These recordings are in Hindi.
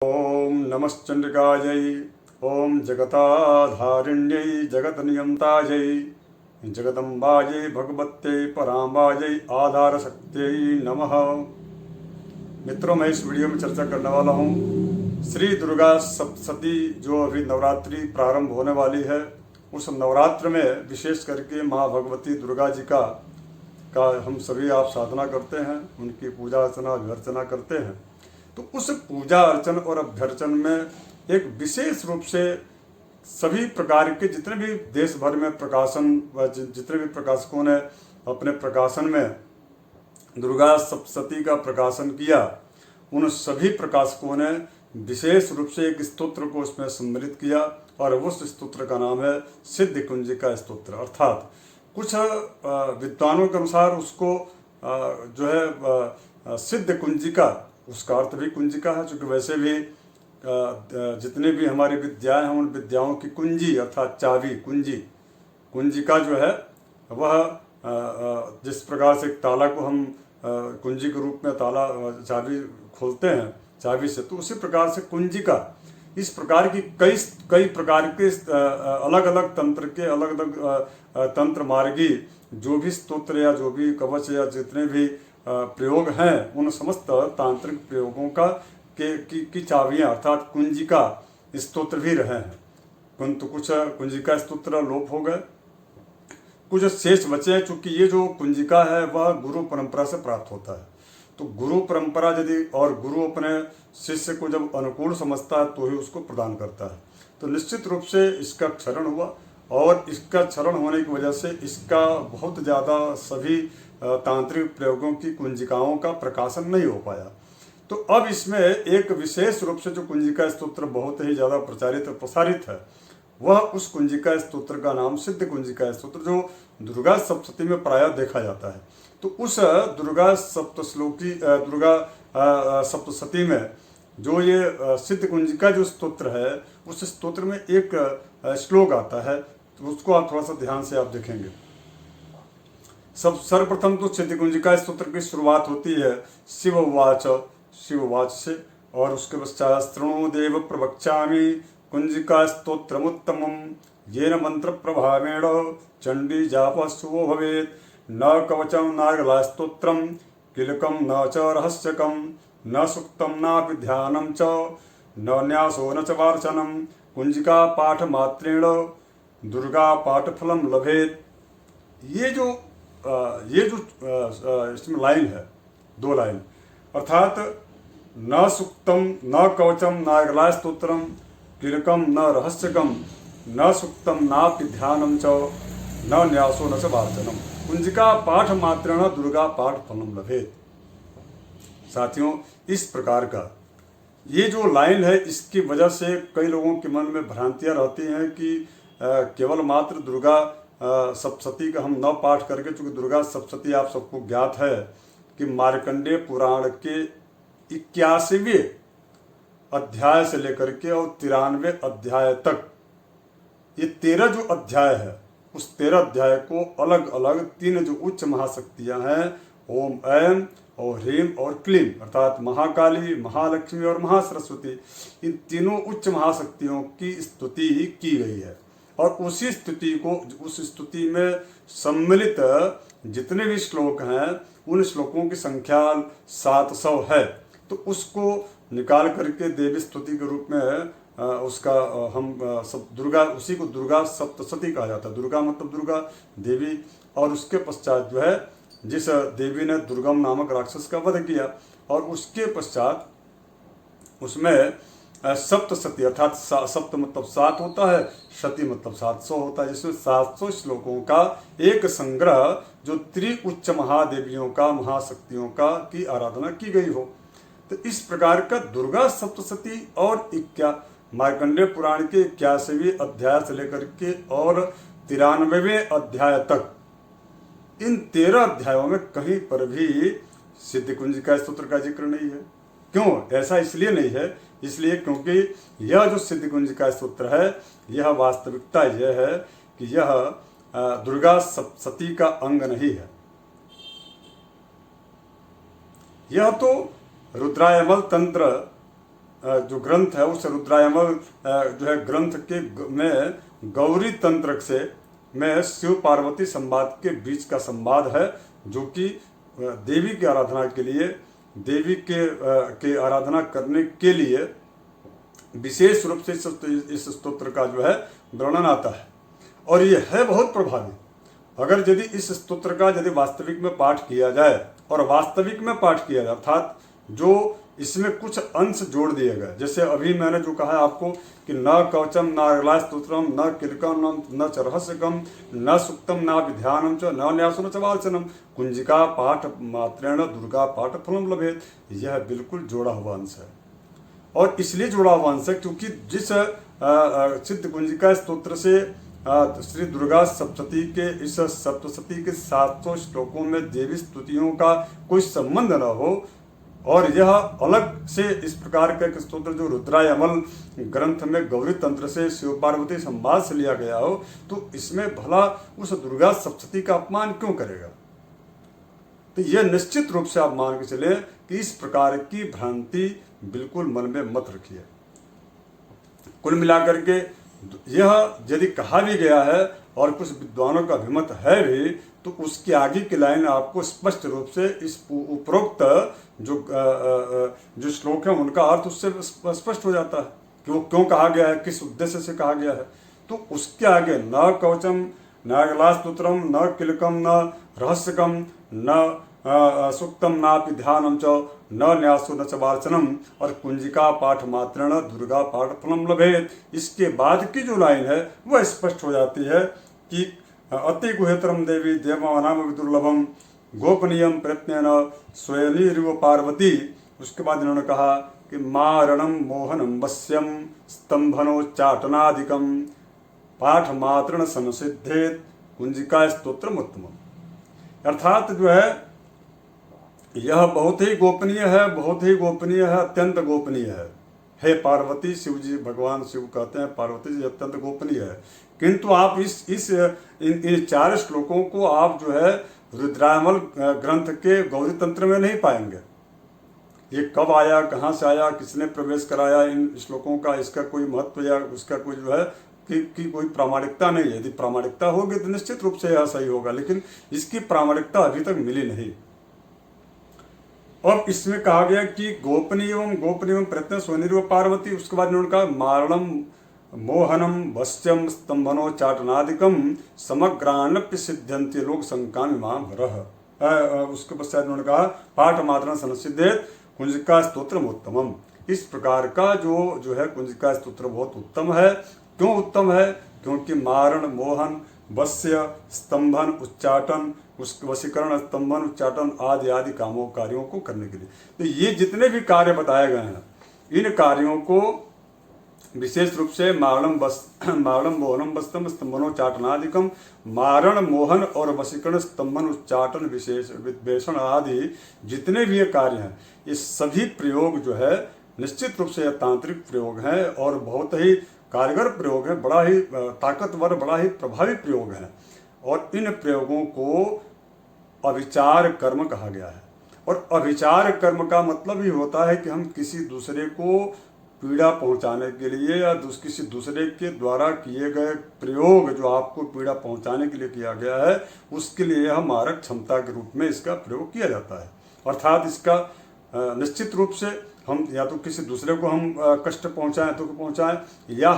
ओम नमश्चंडिकायै ओम जगताधारिण्यै जगतनियंतायै जगदम्बायै भगवत्यै पराम्बायै आधारशक्त्यै नमः। मित्रों, मैं इस वीडियो में चर्चा करने वाला हूँ श्री दुर्गा सप्तशती जो अभी नवरात्रि प्रारंभ होने वाली है, उस नवरात्र में विशेष करके माँ भगवती दुर्गा जी का हम सभी आप साधना करते हैं, उनकी पूजा अर्चना अभ्यर्चना करते हैं। तो उस पूजा अर्चन और अभ्यर्चन में एक विशेष रूप से सभी प्रकार के जितने भी देश भर में प्रकाशन व जितने भी प्रकाशकों ने अपने प्रकाशन में दुर्गा सप्तशती का प्रकाशन किया, उन सभी प्रकाशकों ने विशेष रूप से एक स्तोत्र को उसमें सम्मिलित किया और उस स्तोत्र का नाम है सिद्ध कुंजिका स्तोत्र। अर्थात कुछ विद्वानों के अनुसार उसको जो है सिद्ध कुंजिका, उसका अर्थ भी कुंजिका है, क्योंकि वैसे भी जितने भी हमारी विद्याएं हैं उन विद्याओं की कुंजी अर्थात चाबी, कुंजिका जो है वह जिस प्रकार से एक ताला को हम कुंजी के रूप में ताला चाबी खोलते हैं चाबी से, तो उसी प्रकार से कुंजिका, इस प्रकार की कई प्रकार के अलग अलग तंत्र के अलग अलग तंत्र मार्गी जो भी स्तोत्र या जो भी कवच या जितने भी प्रयोग हैं, उन समस्त तांत्रिक प्रयोगों का की चाबियां अर्थात कुंजिका स्तोत्र भी रहे हैं। परंतु कुछ कुंजिका स्तोत्र लोप हो गए, कुछ शेष बचे हैं। चूंकि ये जो कुंजिका है वह गुरु परंपरा से प्राप्त होता है, तो गुरु परंपरा यदि और गुरु अपने शिष्य को जब अनुकूल समझता है तो ही उसको प्रदान करता है। तो निश्चित रूप से इसका क्षरण हुआ और इसका क्षरण होने की वजह से इसका बहुत ज़्यादा सभी तांत्रिक प्रयोगों की कुंजिकाओं का प्रकाशन नहीं हो पाया। तो अब इसमें एक विशेष रूप से जो कुंजिका स्तोत्र बहुत ही ज़्यादा प्रचारित और प्रसारित है, वह उस कुंजिका स्तोत्र का नाम सिद्ध कुंजिका स्तोत्र जो दुर्गा सप्तशती में प्रायः देखा जाता है। तो उस दुर्गा सप्तशती में जो ये सिद्ध कुंजिका जो स्तोत्र है, उस स्तोत्र में एक श्लोक आता है, तो उसको आप थोड़ा सा ध्यान से आप देखेंगे। सर्वप्रथम तो सिद्ध कुंजिका स्तोत्र की शुरुआत होती है शिववाच से, और उसके पश्चात शृणु देव प्रवक्ष्यामि कुंजिका स्तोत्रमुत्तमं येन मंत्र प्रभावेण चंडी जापस्सुवो भवेत् न कवचं नार्गला स्तोत्रं किलकं न च रहस्यकं न सुक्तं नापि ध्यानं च न न्यासो न च वार्चनं कुंजिका पाठ मात्रेण दुर्गा पाठ फलम लभेत। ये जो इसमें लाइन है, दो लाइन, अर्थात न सुक्तम न कवचम नार्गला स्तोत्रम किलकम न रहस्यकम न सुक्तम नापि ध्यानम च न न्यासो न च वार्चनम कुंजिका पाठ मात्रेण दुर्गा पाठ फलम लभेत। साथियों, इस प्रकार का ये जो लाइन है, इसकी वजह से कई लोगों के मन में भ्रांतियां रहती हैं कि केवल मात्र दुर्गा सप्तशती का हम न पाठ करके, चूँकि दुर्गा सप्तशती आप सबको ज्ञात है कि मार्कंडेय पुराण के 81वें अध्याय से लेकर के और 93वें अध्याय तक ये 13 जो अध्याय है, उस 13 अध्याय को अलग अलग 3 जो उच्च महाशक्तियां हैं, ओम ऐम और ह्रीम और क्लीम, अर्थात महाकाली, महालक्ष्मी और महासरस्वती, इन तीनों उच्च महाशक्तियों की स्तुति की गई है। और उसी स्तुति को, उस स्तुति में सम्मिलित जितने भी श्लोक हैं, उन श्लोकों की संख्या 700 है। तो उसको निकाल करके देवी स्तुति के रूप में उसका हम सब दुर्गा, उसी को दुर्गा सप्तशती कहा जाता है। दुर्गा मतलब दुर्गा देवी, और उसके पश्चात जो है जिस देवी ने दुर्गम नामक राक्षस का वध किया, और उसके पश्चात उसमें सप्तशती अर्थात सप्त मतलब 7 होता है, शती मतलब 700 होता है, जिसमें 700 श्लोकों का एक संग्रह जो त्रिउच्च महादेवियों का, महाशक्तियों का की आराधना की गई हो। तो इस प्रकार का दुर्गा सप्तशती और मार्कंडेय पुराण के 81वें अध्याय से लेकर के और 93वें अध्याय तक, इन 13 अध्यायों में कहीं पर भी सिद्ध कुंजिका स्तोत्र का जिक्र नहीं है। क्यों? ऐसा इसलिए नहीं है, इसलिए क्योंकि यह जो सिद्ध कुंजिका स्तोत्र है, यह वास्तविकता यह है कि यह दुर्गा सप्तशती का अंग नहीं है। यह तो रुद्रायमल तंत्र जो ग्रंथ है उस रुद्रायमल जो है ग्रंथ के में गौरी तंत्र से में शिव पार्वती संवाद के बीच का संवाद है, जो कि देवी की आराधना के लिए, देवी के आराधना करने के लिए विशेष रूप से इस स्तोत्र का जो है वर्णन आता है। और ये है बहुत प्रभावी। अगर यदि इस स्तोत्र का यदि वास्तविक में पाठ किया जाए, और वास्तविक में पाठ किया जाए अर्थात जो इसमें कुछ अंश जोड़ दिए गए, जैसे अभी मैंने जो कहा आपको कि न कवचम न अगला स्तोत्रम न किलकम न च रहस्यकम न सुक्तम न विध्यानम च न न्यासो च वाचनम कुंजिका पाठ मात्रेण दुर्गा पाठ फलम लभेत। यह बिल्कुल जोड़ा हुआ अंश है, और इसलिए जोड़ा हुआ अंश है क्योंकि जिस सिद्ध कुंजिका स्तोत्र से श्री दुर्गा सप्तशती के इस सप्तशती के 700 श्लोकों में देवी स्तुतियों का कोई संबंध न हो, और यह अलग से इस प्रकार का एक स्तोत्र जो रुद्रायमल ग्रंथ में गौरी तंत्र से शिव पार्वती संवाद से लिया गया हो, तो इसमें भला उस दुर्गा सप्तशती का अपमान क्यों करेगा? तो यह निश्चित रूप से आप मान के चले कि इस प्रकार की भ्रांति बिल्कुल मन में मत रखिए। कुल मिलाकर के यह यदि कहा भी गया है और कुछ विद्वानों का अभिमत है भी, तो उसकी आगे की लाइन आपको स्पष्ट रूप से इस उपरोक्त जो श्लोक है उनका अर्थ उससे स्पष्ट हो जाता है कि वो क्यों कहा गया है, किस उद्देश्य से कहा गया है। तो उसके आगे न कवचम न अगलास्तोत्रम न किलकम न रहस्यकम न सुक्तम नापि ध्यानम च न न्यासो न च वाचनम और कुंजिका पाठ मात्रेण दुर्गा पाठ फलम लभेत। इसके बाद की जो लाइन है वह स्पष्ट हो जाती है कि अति गुहेतरम देवी देवानाम विदुर्लभम गोपनीयम प्रयत्न स्वयनीरिव पार्वती। उसके बाद इन्होंने कहा कि मारणम मोहनम वश्यम स्तंभनोच्चाटनादिकम पाठ मात्रण संसिद्धेत कुंजिका स्तोत्रम उत्तमम। अर्थात जो है यह बहुत ही गोपनीय है, बहुत ही गोपनीय है, अत्यंत गोपनीय है। हे पार्वती, शिव जी भगवान शिव कहते हैं पार्वती जी अत्यंत गोपनीय है, किंतु आप इन 4 श्लोकों को आप जो है रुद्रायमल ग्रंथ के गौरी तंत्र में नहीं पाएंगे। ये कब आया, कहाँ से आया, किसने प्रवेश कराया इन श्लोकों का, इसका कोई महत्व या उसका कोई जो है कि कोई प्रामाणिकता नहीं है। यदि प्रामाणिकता होगी तो निश्चित रूप से यह सही होगा, लेकिन इसकी प्रामाणिकता अभी तक मिली नहीं। अब इसमें कहा गया कि गोपनीयम प्रयत्न स्वनिर्व पार्वती। उसके बाद उन्होंने कहा मारणम मोहनम वश्यम स्तंभनोच्चाटनादिकम समग्रान्नप्य सिद्ध्यन्ते लोक संकामिमाभरः। उसके पश्चात उन्होंने कहा पाठ मात्रण संसिद्धेत कुंजिका स्तोत्रम उत्तमम। इस प्रकार का जो है कुंजिका स्तोत्र बहुत उत्तम है। क्यों उत्तम है? क्योंकि मारण मोहन वश्य स्तंभन उच्चाटन वशीकरण स्तंभन उच्चाटन आदि आदि कार्यों को करने के लिए, तो ये जितने भी कार्य बताए गए हैं इन कार्यों को विशेष रूप से मारणम मोहनम वस्तम स्तंभनोच्चाटनादिकम, मारण मोहन और वशीकरण स्तंभन उच्चाटन विशेष विद्वेषण आदि जितने भी ये कार्य हैं, ये सभी प्रयोग जो है निश्चित रूप से यह तांत्रिक प्रयोग हैं और बहुत ही कारगर प्रयोग है, बड़ा ही ताकतवर, बड़ा ही प्रभावी प्रयोग है। और इन प्रयोगों को अविचार कर्म कहा गया है। और अविचार कर्म का मतलब ही होता है कि हम किसी दूसरे को पीड़ा पहुंचाने के लिए या किसी दूसरे के द्वारा किए गए प्रयोग जो आपको पीड़ा पहुंचाने के लिए किया गया है, उसके लिए हम मारक क्षमता के रूप में इसका प्रयोग किया जाता है। अर्थात इसका निश्चित रूप से हम या तो किसी दूसरे को हम कष्ट पहुंचाएं, दुख पहुंचाएं, या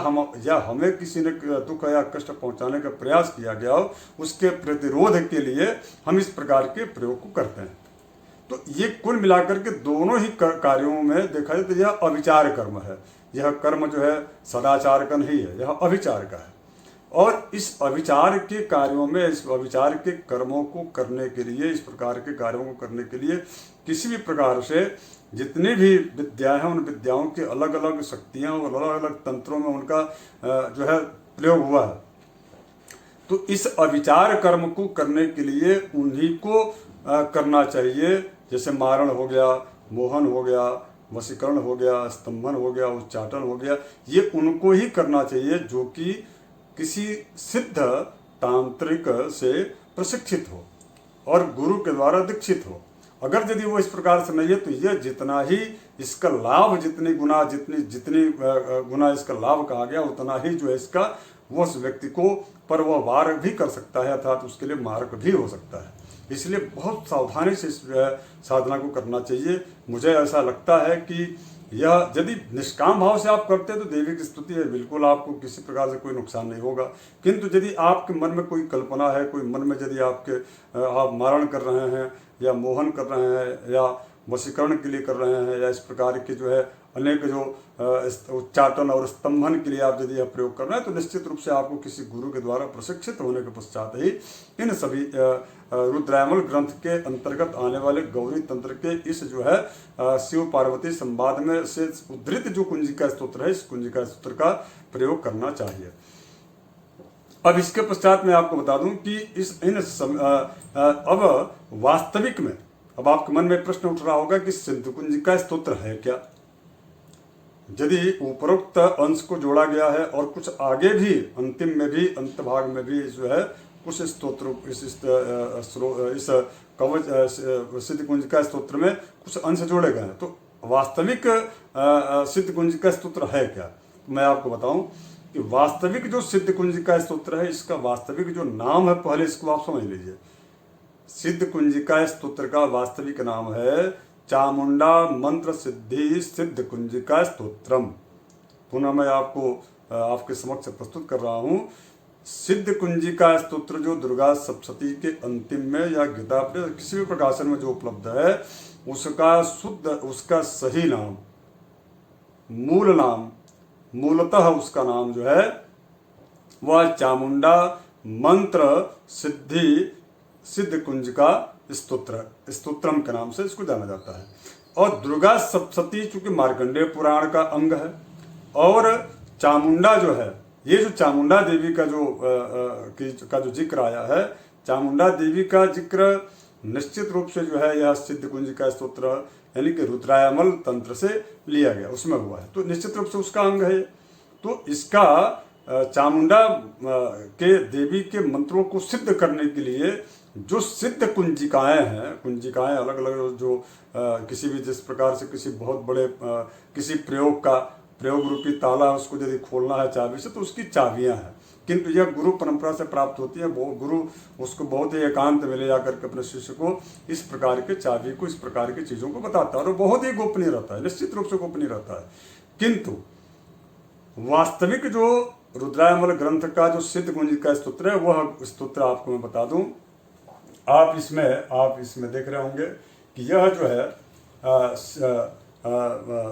हमें किसी ने दुख या कष्ट पहुंचाने का प्रयास किया गया हो, उसके प्रतिरोध के लिए हम इस प्रकार के प्रयोग को करते हैं। तो ये कुल मिलाकर के दोनों ही कार्यों में देखा जाए तो यह अविचार कर्म है। यह कर्म जो है सदाचार का नहीं है, यह अविचार का है। और इस अविचार के कार्यों में, इस अविचार के कर्मों को करने के लिए, इस प्रकार के कार्यों को करने के लिए किसी भी प्रकार से जितनी भी विद्याएं हैं, उन विद्याओं की अलग अलग शक्तियां और अलग अलग तंत्रों में उनका जो है प्रयोग हुआ है। तो इस अविचार कर्म को करने के लिए उन्हीं को करना चाहिए। जैसे मारण हो गया, मोहन हो गया, वशीकरण हो गया, स्तंभन हो गया, उच्चाटन हो गया, ये उनको ही करना चाहिए जो कि किसी सिद्ध तांत्रिक से प्रशिक्षित हो और गुरु के द्वारा दीक्षित हो। अगर यदि वो इस प्रकार से नहीं है तो यह जितना ही इसका लाभ, जितनी गुना इसका लाभ कहा गया, उतना ही जो है इसका वो उस व्यक्ति को पर वह वार भी कर सकता है, अर्थात उसके लिए मार्ग भी हो सकता है। इसलिए बहुत सावधानी से इस साधना को करना चाहिए। मुझे ऐसा लगता है कि यह यदि निष्काम भाव से आप करते हैं तो देवी की स्तुति है, बिल्कुल आपको किसी प्रकार से कोई नुकसान नहीं होगा। किंतु यदि आपके मन में कोई कल्पना है, कोई मन में यदि आप मारण कर रहे हैं या मोहन कर रहे हैं या वशीकरण के लिए कर रहे हैं या इस प्रकार के जो है अनेक जो उच्चाटन और स्तंभन के लिए आप यदि यह प्रयोग कर रहे हैं, तो निश्चित रूप से आपको किसी गुरु के द्वारा प्रशिक्षित होने के पश्चात ही इन सभी रुद्रायमल ग्रंथ के अंतर्गत आने वाले गौरी तंत्र के इस जो है शिव पार्वती संवाद में से उद्धृत जो कुंजिका स्तोत्र है, इस कुंजिका स्तोत्र का प्रयोग करना चाहिए। अब इसके पश्चात मैं आपको बता दूं कि अब वास्तविक में अब आपके मन में प्रश्न उठ रहा होगा कि सिद्ध कुंजिका स्तोत्र है क्या। यदि उपरोक्त अंश को जोड़ा गया है और कुछ आगे भी अंतिम में भी अंत भाग में भी जो है कुछ स्तोत्र इस कवच सिद्ध कुंजिका स्तोत्र में कुछ अंश जोड़े गए हैं, तो वास्तविक सिद्ध कुंजिका स्तोत्र है क्या। मैं आपको बताऊं कि वास्तविक जो सिद्ध कुंजिका स्तोत्र है, इसका वास्तविक जो नाम है, पहले इसको आप समझ लीजिए। सिद्ध कुंजिका स्तोत्र का वास्तविक नाम है चामुंडा मंत्र सिद्धि सिद्ध कुंजिका स्तोत्रम। पुनः मैं आपको आपके समक्ष प्रस्तुत कर रहा हूँ। सिद्ध कुंजिका स्तोत्र जो दुर्गा सप्तशती के अंतिम में या गीता किसी भी प्रकाशन में जो उपलब्ध है, उसका सही नाम, मूल नाम, मूलतः उसका नाम जो है वह चामुंडा मंत्र सिद्धि सिद्ध कुंजिका स्तोत्रम के नाम से इसको जाना जाता है। और दुर्गा सप्तशती चूंकि मार्कंडेय पुराण का अंग है, और चामुंडा जो है, ये जो चामुंडा देवी का जो जिक्र आया है, चामुंडा देवी का जिक्र निश्चित रूप से जो है यह सिद्ध कुंजिका स्तोत्र यानी कि रुद्रायमल तंत्र से लिया गया, उसमें हुआ है, तो निश्चित रूप से उसका अंग है। तो इसका चामुंडा के देवी के मंत्रों को सिद्ध करने के लिए जो सिद्ध कुंजिकाएं हैं, कुंजिकाएं अलग अलग जो किसी भी जिस प्रकार से किसी बहुत बड़े किसी प्रयोग रूपी ताला है, उसको यदि खोलना है चाबी से तो उसकी चाबियां हैं, किंतु यह गुरु परंपरा से प्राप्त होती है। वो गुरु उसको बहुत ही एकांत में ले जाकर के अपने शिष्य को इस प्रकार के चाबी को, इस प्रकार की चीज़ों को बताता है, और बहुत ही गोपनीय रहता है, निश्चित रूप से गोपनीय रहता है। किंतु वास्तविक जो रुद्रायमल ग्रंथ का जो सिद्ध कुंजिका स्तोत्र है, वह स्तोत्र आपको मैं बता दूं। आप इसमें देख रहे होंगे कि यह जो है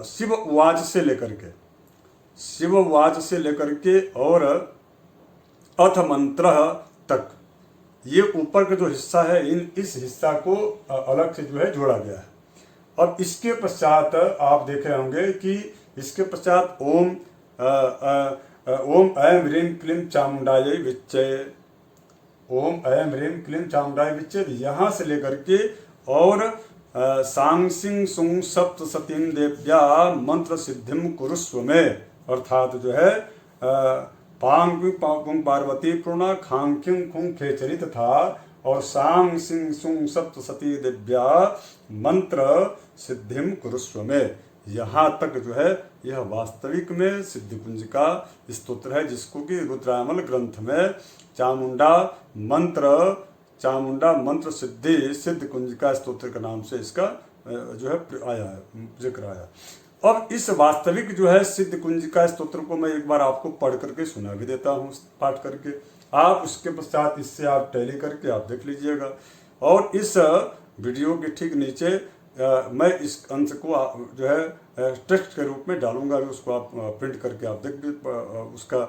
शिव वाच से लेकर के और अथ मंत्र तक, ये ऊपर का जो हिस्सा है, इस हिस्सा को अलग से जो है जोड़ा गया है। अब इसके पश्चात आप देख रहे होंगे कि इसके पश्चात ओम ऐं ह्रीं क्लीं चामुंडायै विच्चय, ओम ऐं ह्रीं क्लीं चामुंडायै विच्चय, यहाँ से लेकर के और सांसिं सुं सप्तशतीं देव्या मंत्र सिद्धिं कुरुस्व में, अर्थात जो है पांग पुंग पार्वती पूर्णा खांग खुंग खेचरी तथा और सांग सिंह सुंग सप्तशती देव्या मंत्र सिद्धिं कुरुस्व में, यहाँ तक जो है यह वास्तविक में सिद्ध कुंजिका स्तोत्र है, जिसको कि रुद्रायमल ग्रंथ में चामुंडा मंत्र सिद्धि सिद्ध कुंजिका स्तोत्र के नाम से इसका जो है आया है, जिक्र आया। अब इस वास्तविक जो है सिद्ध कुंजिका स्तोत्र को मैं एक बार आपको पढ़ करके सुना भी देता हूँ, पाठ करके। आप उसके पश्चात इससे आप टैली करके आप देख लीजिएगा। और इस वीडियो के ठीक नीचे मैं इस अंश को जो है टेक्स्ट के रूप में डालूंगा, उसको आप प्रिंट करके आप देख भी उसका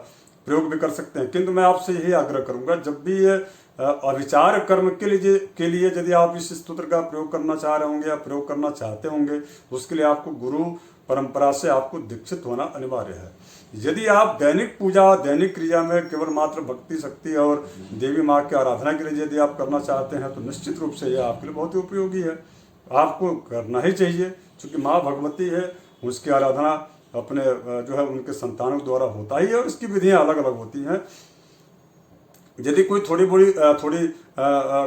प्रयोग भी कर सकते हैं। किंतु मैं आपसे यही आग्रह करूंगा, जब भी ये अविचार कर्म के लिए यदि आप इस स्तोत्र का प्रयोग करना चाह रहे होंगे या प्रयोग करना चाहते होंगे, उसके लिए आपको गुरु परंपरा से आपको दीक्षित होना अनिवार्य है। यदि आप दैनिक पूजा, दैनिक क्रिया में केवल मात्र भक्ति शक्ति और देवी माँ की आराधना के लिए यदि आप करना चाहते हैं, तो निश्चित रूप से यह आपके लिए बहुत ही उपयोगी है, आपको करना ही चाहिए। क्योंकि माँ भगवती है, उसकी आराधना अपने जो है उनके संतानों द्वारा होता ही है, और इसकी विधियाँ अलग अलग होती हैं। यदि कोई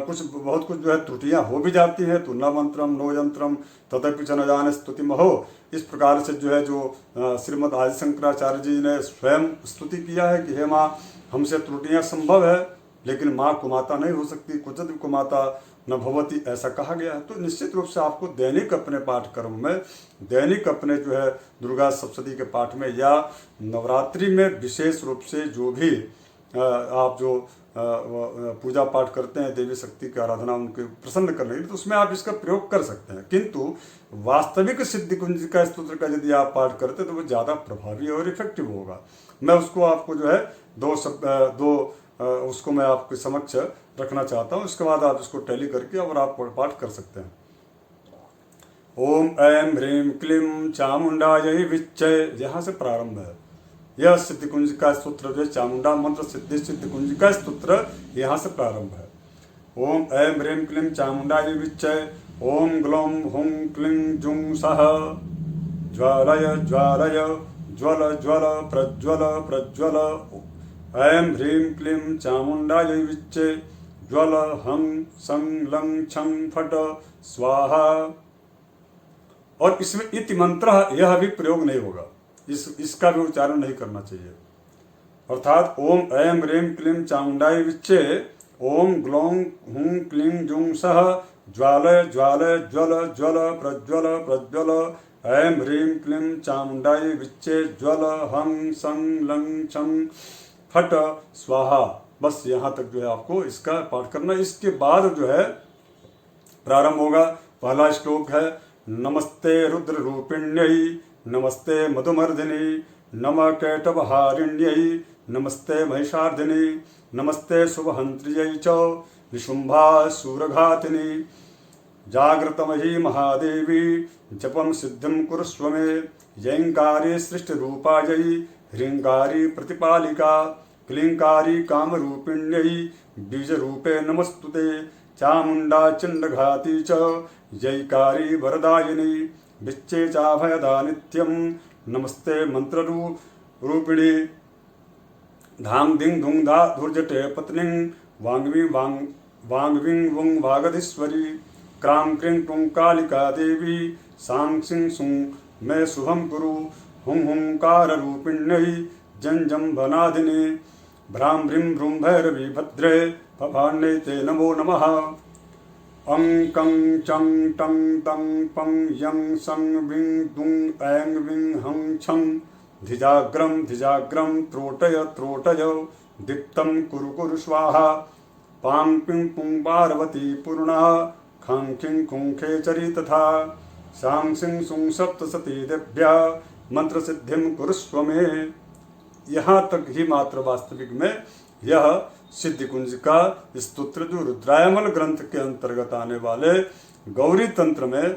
कुछ बहुत कुछ जो है त्रुटियां हो भी जाती हैं तो न मंत्रम नो यंत्रम तदपि च न जाने स्तुति महो, इस प्रकार से जो है श्रीमद् आदि शंकराचार्य जी ने स्वयं स्तुति किया है कि हे माँ, हमसे त्रुटियां संभव है लेकिन माँ कुमाता नहीं हो सकती, क्वचित कुमाता न भवती, ऐसा कहा गया है। तो निश्चित रूप से आपको दैनिक अपने पाठक्रम में, दैनिक अपने जो है दुर्गा सप्तशती के पाठ में या नवरात्रि में विशेष रूप से जो भी आप जो पूजा पाठ करते हैं देवी शक्ति की आराधना उनके प्रसन्न करने के लिए, तो उसमें आप इसका प्रयोग कर सकते हैं। किंतु वास्तविक सिद्धि कुंजिका स्तोत्र का यदि आप पाठ करते हैं तो वो ज़्यादा प्रभावी और इफेक्टिव होगा। मैं उसको आपको जो है उसको मैं आपके समक्ष रखना चाहता हूँ। इसके बाद आप इसको टैली करके और आप पाठ कर सकते हैं। ओम ऐं ह्रीं क्लीं चामुंडायै विच्चय, यहाँ से प्रारंभ है। यह सिद्धि कुंजिका स्तोत्र जो चामुंडा मंत्र सिद्धि कुंजिका स्तोत्र यहाँ से प्रारंभ है। ओम ऐं ह्रीं क्लीं चामुंडायै विच्चय, ओम ग्लौं हुं क्लीं जुं सः, ज्वालय ज्वालय ज्वल ज्वल प्रज्वल प्रज्वल, ऐं ह्रीं क्लीं चामुंडायै विच्चे, ज्वल हं सं लं छं फट स्वाहा। और इसमें इति मंत्र यह भी प्रयोग नहीं होगा, इसका भी उच्चारण नहीं करना चाहिए। अर्थात ओम ऐं ह्रीं क्लीं चामुंडायै विच्चे, ओम ग्लौं हुं क्लीं जुं सः, ज्वालय ज्वालय ज्वल ज्वल प्रज्वल प्रज्वल, ऐं ह्रीं क्लीं चामुंडायै विच्चे, ज्वल हं सं लं छं फट स्वाहा। बस यहाँ तक जो है आपको इसका पाठ करना। इसके बाद जो है प्रारंभ होगा। पहला श्लोक है नमस्ते रुद्र रूपिण्यै, नमस्ते मधुमर्दिनी, नमः कैटभहारिण्यै, नमस्ते महिषार्दिनी, नमस्ते शुभहंत्र्यै च, निशुम्भासुरघातिनी, जागृतमयी महादेवी, जपम सिद्धिं कुरुष्व मे, यैंकारी सृष्टिरूपायै, ह्रींकारी प्रतिपालिका, क्लींकारी कामरूपिण्यै, बीजरूपे नमस्तुते, चामुंडा चंडघाती च, जयकारी वरदायिनी, विच्चे चाभयदा नित्यं, नमस्ते मंत्ररूपिणी, धाम दिंग धुंग धा धुर्जटे पत्नीं, वांगविं वुं वागधीश्वरी, क्रां क्रीं क्रूं कालिका देवी, सांग सिंह सुं मे शुभं कुरु, हुं हुंकार रूपिण्यै, जं जं भनादिनी, भ्रां भ्रीं भ्रूं भैरवी भद्रे, भवान्यै ते नमो नमः। अं कं चं टं तं पं यं सं विं दुं ऐं विं हं छं, धिजाग्रं धिजाग्रं त्रोटय त्रोटय, दीप्तं कुरु कुरु स्वाहा, पां पिं पुं पार्वती पूर्णा, खां खिं खुं खेचरी तथा, सांग सिंह सुं सप्तशती दिव्या, मंत्र सिद्धिं कुरुष्व मे। यहाँ तक ही मात्र वास्तविक में यह सिद्धि कुंजिका स्तोत्र जो रुद्रायमल ग्रंथ के अंतर्गत आने वाले गौरी तंत्र में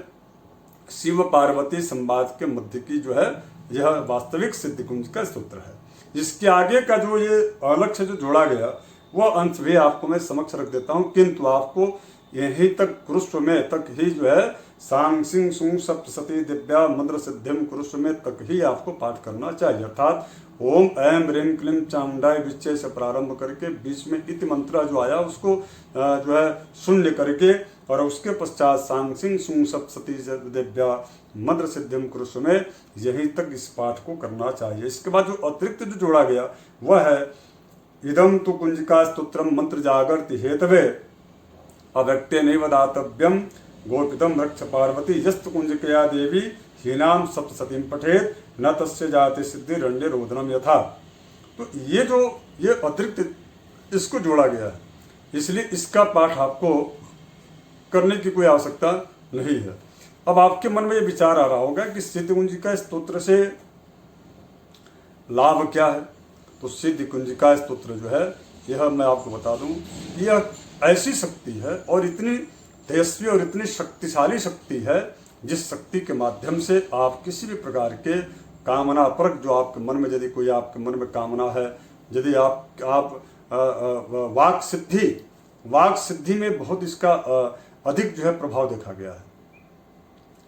शिव पार्वती संवाद के मध्य की जो है यह वास्तविक सिद्धि कुंजिका स्तोत्र है। इसके आगे का जो ये अलग से जो जोड़ा गया वह अंश भी आपको मैं समक्ष रख देता हूँ, किंतु आपको यहीं तक कुरुष्व में तक ही जो है सांग सिंह सुं सप्तशती दिव्या मंत्र सिद्धिम कुरुष्व में तक ही आपको पाठ करना चाहिए। अर्थात ओम ऐं ह्रीं क्लीं चामुंडायै विच्चे से प्रारंभ करके बीच में इति मंत्र जो आया उसको जो है शून्य करके और उसके पश्चात सांग सिंह सुं सप्तशती दिव्या मंत्र सिद्धिम कुरुष्व में यहीं तक इस पाठ को करना चाहिए। इसके बाद जो अतिरिक्त जो जोड़ा गया वह है इदम तु कुंजिका स्तोत्रम मंत्र जागर्ति हेतवे अव्यक्ते नैव दातव्यम, गोपितम रक्ष पार्वती यस्तु कुंजिकया देवी हीनाम सप्तशतीं पठेत, न तस्य जाति सिद्धि रण्य रोदनम यथा। तो ये अतिरिक्त इसको जोड़ा गया है, इसलिए इसका पाठ आपको करने की कोई आवश्यकता नहीं है। अब आपके मन में ये विचार आ रहा होगा कि सिद्धि कुंजिका स्तोत्र से लाभ क्या है। तो सिद्धि कुंजिका स्तोत्र जो है यह मैं आपको बता दूं, यह ऐसी शक्ति है और इतनी तेजस्वी और इतनी शक्तिशाली शक्ति है जिस शक्ति के माध्यम से आप किसी भी प्रकार के कामना परक जो आपके मन में, यदि कोई आपके मन में कामना है, यदि आप वाक सिद्धि में बहुत इसका अधिक जो है प्रभाव देखा गया है।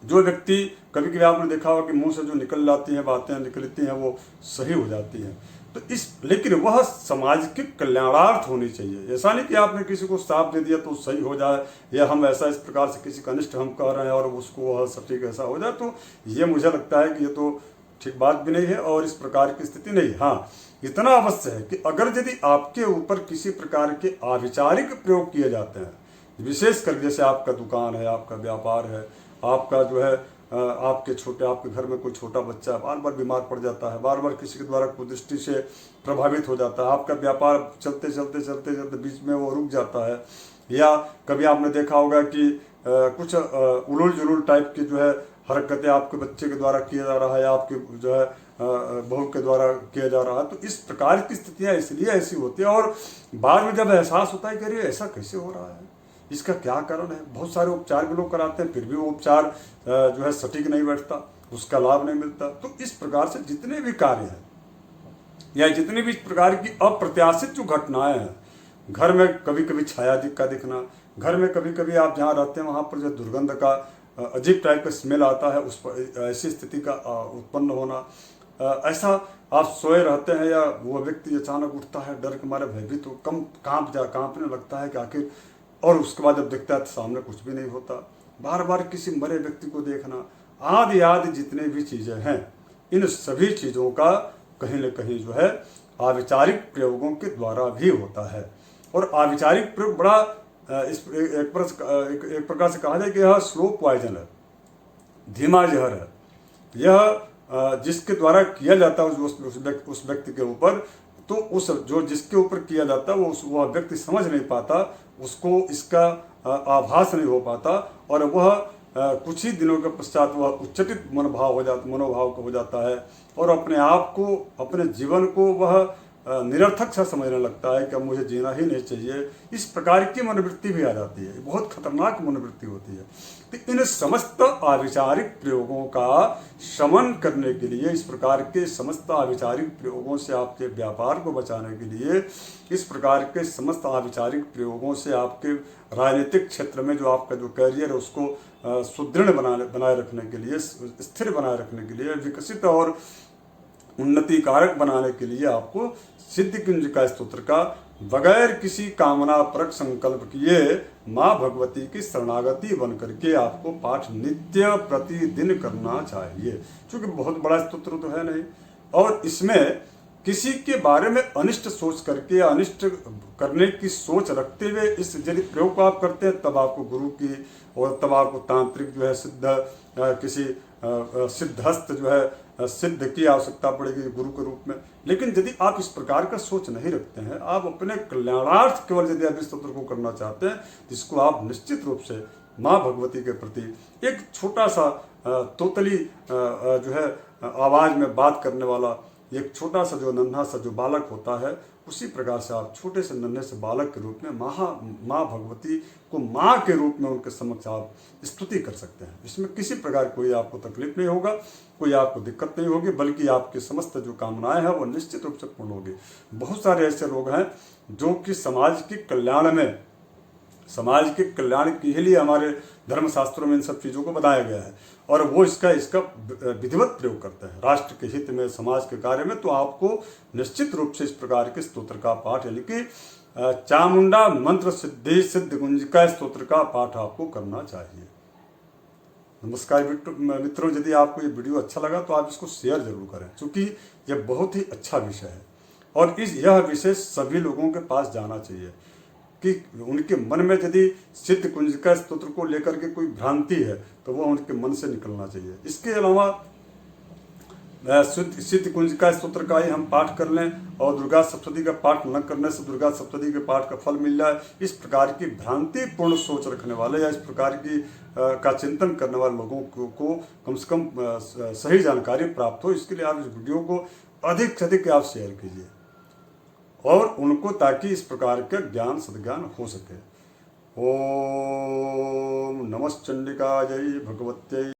जो व्यक्ति कभी कभी आपने देखा होगा कि मुंह से जो निकल जाती हैं बातें निकलती हैं वो सही हो जाती हैं, तो लेकिन वह समाज के कल्याणार्थ होनी चाहिए। ऐसा नहीं कि आपने किसी को श्राप दे दिया तो सही हो जाए, या हम ऐसा इस प्रकार से किसी का अनिष्ट हम कह रहे हैं और उसको वह सटीक ऐसा हो जाए, तो ये मुझे लगता है कि ये तो ठीक बात भी नहीं है और इस प्रकार की स्थिति नहीं। हाँ, इतना अवश्य है कि अगर यदि आपके ऊपर किसी प्रकार के अविचारिक प्रयोग किए जाते हैं, विशेष कर जैसे आपका दुकान है, आपका व्यापार है, आपका जो है आपके घर में कोई छोटा बच्चा बार बार बीमार पड़ जाता है, बार बार किसी के द्वारा कुदृष्टि से प्रभावित हो जाता है, आपका व्यापार चलते चलते चलते चलते बीच में वो रुक जाता है, या कभी आपने देखा होगा कि कुछ उलूल जुलूल टाइप की जो है हरकतें आपके बच्चे के द्वारा किया जा रहा है, आपके जो है बहू के द्वारा किया जा रहा है, तो इस प्रकार की स्थितियाँ इसलिए ऐसी होती है और बाद में जब एहसास होता है कि अरे ऐसा कैसे हो रहा है, इसका क्या कारण है। बहुत सारे उपचार भी लोग कराते हैं, फिर भी वो उपचार जो है सटीक नहीं बैठता, उसका लाभ नहीं मिलता। तो इस प्रकार से जितने भी कार्य हैं या जितनी भी इस प्रकार की अप्रत्याशित जो घटनाएं हैं, घर में कभी कभी छाया का दिखना, घर में कभी कभी आप जहाँ रहते हैं वहाँ पर जो दुर्गंध का अजीब टाइप का स्मेल आता है, उस पर ऐसी स्थिति का उत्पन्न होना, ऐसा आप सोए रहते हैं या वो व्यक्ति अचानक उठता है डर के मारे भयभीत तो कांपने लगता है कि आखिर, और उसके बाद जब देखता है तो सामने कुछ भी नहीं होता, बार बार किसी मरे व्यक्ति को देखना, आदि आदि जितने भी चीज़ें हैं, इन सभी चीज़ों का कहीं न कहीं जो है अविचारिक प्रयोगों के द्वारा भी होता है। और अविचारिक प्रयोग बड़ा एक प्रकार से कहा जाए कि यह स्लो पॉइजन है, धीमा जहर है। यह जिसके द्वारा किया जाता है उस व्यक्ति के ऊपर, तो उस जो जिसके ऊपर किया जाता है वह व्यक्ति समझ नहीं पाता, उसको इसका आभास नहीं हो पाता, और वह कुछ ही दिनों के पश्चात वह उच्चटित मनोभाव का हो जाता है और अपने आप को, अपने जीवन को वह निरर्थक सा समझने लगता है कि अब मुझे जीना ही नहीं चाहिए। इस प्रकार की मनोवृत्ति भी आ जाती है, बहुत खतरनाक मनोवृत्ति होती है। तो इन समस्त अविचारिक प्रयोगों का शमन करने के लिए, इस प्रकार के समस्त अविचारिक प्रयोगों से आपके व्यापार को बचाने के लिए, इस प्रकार के समस्त अविचारिक प्रयोगों से आपके राजनीतिक क्षेत्र में जो आपका जो कैरियर है उसको सुदृढ़ बनाए रखने के लिए, स्थिर बनाए रखने के लिए, विकसित और उन्नति कारक बनाने के लिए आपको सिद्ध कुंजिका स्तोत्र का बगैर किसी कामना परक संकल्प किए माँ भगवती की शरणागति बन करके आपको पाठ नित्य प्रतिदिन करना चाहिए, क्योंकि बहुत बड़ा स्तोत्र तो है नहीं, और इसमें किसी के बारे में अनिष्ट सोच करके, अनिष्ट करने की सोच रखते हुए इस यदि प्रयोग को आप करते हैं, तब आपको गुरु की और तब आपको तांत्रिक जो है किसी सिद्धहस्त जो है सिद्ध की आवश्यकता पड़ेगी गुरु के रूप में। लेकिन यदि आप इस प्रकार का सोच नहीं रखते हैं, आप अपने कल्याणार्थ केवल यदि आप इस स्तोत्र को करना चाहते हैं, जिसको आप निश्चित रूप से माँ भगवती के प्रति एक छोटा सा तोतली जो है आवाज में बात करने वाला एक छोटा सा जो नन्हा सा जो बालक होता है, उसी प्रकार से आप छोटे से नन्हे से बालक के रूप में माँ भगवती को माँ के रूप में उनके समक्ष आप स्तुति कर सकते हैं। इसमें किसी प्रकार कोई आपको तकलीफ नहीं होगा, कोई आपको दिक्कत नहीं होगी, बल्कि आपकी समस्त जो कामनाएं हैं वो निश्चित रूप से पूर्ण होगी। बहुत सारे ऐसे लोग हैं जो कि समाज के कल्याण में, समाज के कल्याण के लिए हमारे धर्मशास्त्रों में इन सब चीज़ों को बताया गया है और वो इसका विधिवत प्रयोग करते हैं राष्ट्र के हित में, समाज के कार्य में। तो आपको निश्चित रूप से इस प्रकार के स्तोत्र का पाठ, यानी कि चामुंडा मंत्र सिद्धि सिद्ध कुंजिका स्तोत्र का पाठ आपको करना चाहिए। नमस्कार मित्रों, यदि आपको ये वीडियो अच्छा लगा तो आप इसको शेयर जरूर करें, क्योंकि यह बहुत ही अच्छा विषय है और यह विषय सभी लोगों के पास जाना चाहिए कि उनके मन में यदि सिद्ध कुंजिका स्तोत्र को लेकर के कोई भ्रांति है तो वह उनके मन से निकलना चाहिए। इसके अलावा सिद्ध कुंजिका स्तोत्र का ही हम पाठ कर लें और दुर्गा सप्तशती का पाठ न करने से दुर्गा सप्तशती के पाठ का फल मिल जाए, इस प्रकार की भ्रांतिपूर्ण सोच रखने वाले या इस प्रकार की का चिंतन करने वाले लोगों को कम से कम सही जानकारी प्राप्त हो, इसके लिए आप इस वीडियो को अधिक से अधिक आप शेयर कीजिए और उनको, ताकि इस प्रकार का ज्ञान सद्ज्ञान हो सके। ओम नमः चंडिकायै भगवत्यै